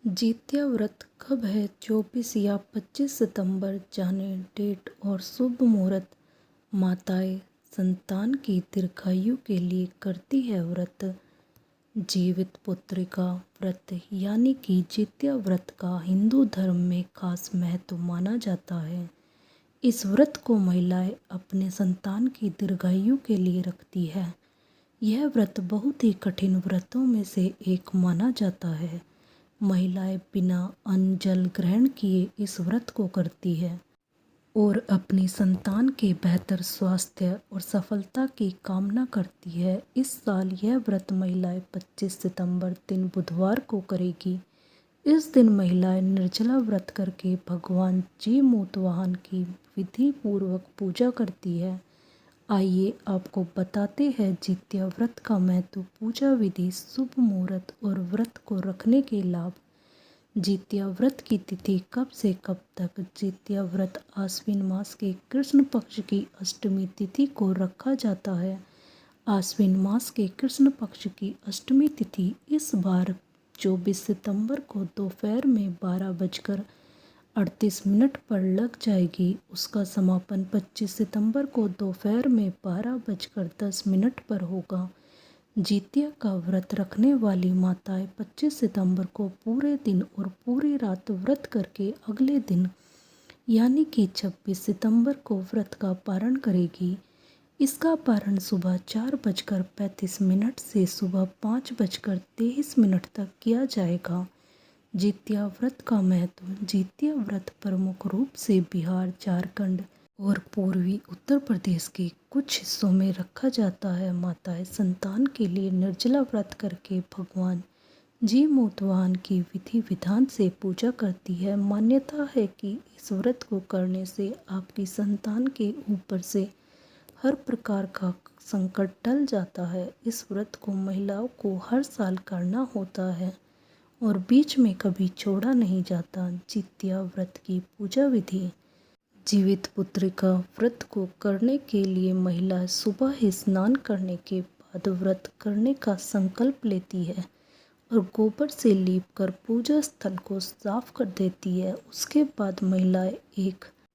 जित्या व्रत कब है? 24 या 25 सितंबर जाने डेट और शुभ मुहूर्त। माताएं संतान की दीर्घायु के लिए करती है व्रत। जीवित पुत्रिका व्रत यानी कि जित्या व्रत का हिंदू धर्म में खास महत्व माना जाता है। इस व्रत को महिलाएं अपने संतान की दीर्घायु के लिए रखती है। यह व्रत बहुत ही कठिन व्रतों में से एक माना जाता है। महिलाएं बिना अन्न जल ग्रहण किए इस व्रत को करती है और अपनी संतान के बेहतर स्वास्थ्य और सफलता की कामना करती है। इस साल यह व्रत महिलाएं 25 सितंबर दिन बुधवार को करेगी। इस दिन महिलाएं निर्जला व्रत करके भगवान जीमूतवाहन की विधि पूर्वक पूजा करती है। आइए आपको बताते हैं जित्या व्रत का महत्व, पूजा विधि, शुभ मुहूर्त और व्रत को रखने के लाभ। जित्या व्रत की तिथि कब से कब तक? जित्या व्रत आश्विन मास के कृष्ण पक्ष की अष्टमी तिथि को रखा जाता है। आश्विन मास के कृष्ण पक्ष की अष्टमी तिथि इस बार 24 सितंबर को दोपहर में 12:38 पर लग जाएगी। उसका समापन 25 सितंबर को दोपहर में 12:10 पर होगा। जित्या का व्रत रखने वाली माताएं 25 सितंबर को पूरे दिन और पूरी रात व्रत करके अगले दिन यानी कि 26 सितंबर को व्रत का पारण करेगी। इसका पारण सुबह 4:35 से सुबह 5:23 तक किया जाएगा। जित्या व्रत का महत्व। जित्या व्रत प्रमुख रूप से बिहार, झारखंड और पूर्वी उत्तर प्रदेश के कुछ हिस्सों में रखा जाता है। माताएं संतान के लिए निर्जला व्रत करके भगवान जीमूतवाहन की विधि विधान से पूजा करती है। मान्यता है कि इस व्रत को करने से आपकी संतान के ऊपर से हर प्रकार का संकट टल जाता है। इस व्रत को महिलाओं को हर साल करना होता है और बीच में कभी छोड़ा नहीं जाता। जित्या व्रत की पूजा विधि। जीवित पुत्रिका व्रत को करने के लिए महिला सुबह ही स्नान करने के बाद व्रत करने का संकल्प लेती है और गोबर से लीपकर पूजा स्थल को साफ कर देती है। उसके बाद महिलाएं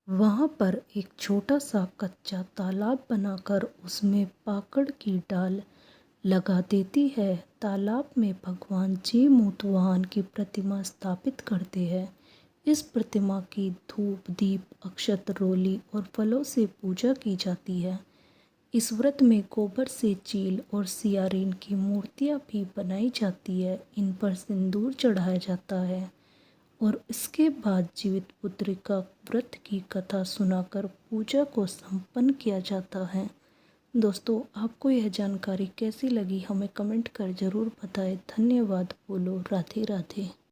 वहां पर एक छोटा सा कच्चा तालाब बनाकर उसमें पाकड़ की डाल लगा देती है। तालाब में भगवान जीमूतवाहन की प्रतिमा स्थापित करते हैं। इस प्रतिमा की धूप, दीप, अक्षत, रोली और फलों से पूजा की जाती है। इस व्रत में गोबर से चील और सियारिन की मूर्तियां भी बनाई जाती है। इन पर सिंदूर चढ़ाया जाता है और इसके बाद जीवित पुत्रिका व्रत की कथा सुनाकर पूजा को संपन्न किया जाता है। दोस्तों, आपको यह जानकारी कैसी लगी हमें कमेंट कर ज़रूर बताएं। धन्यवाद। बोलो राधे राधे।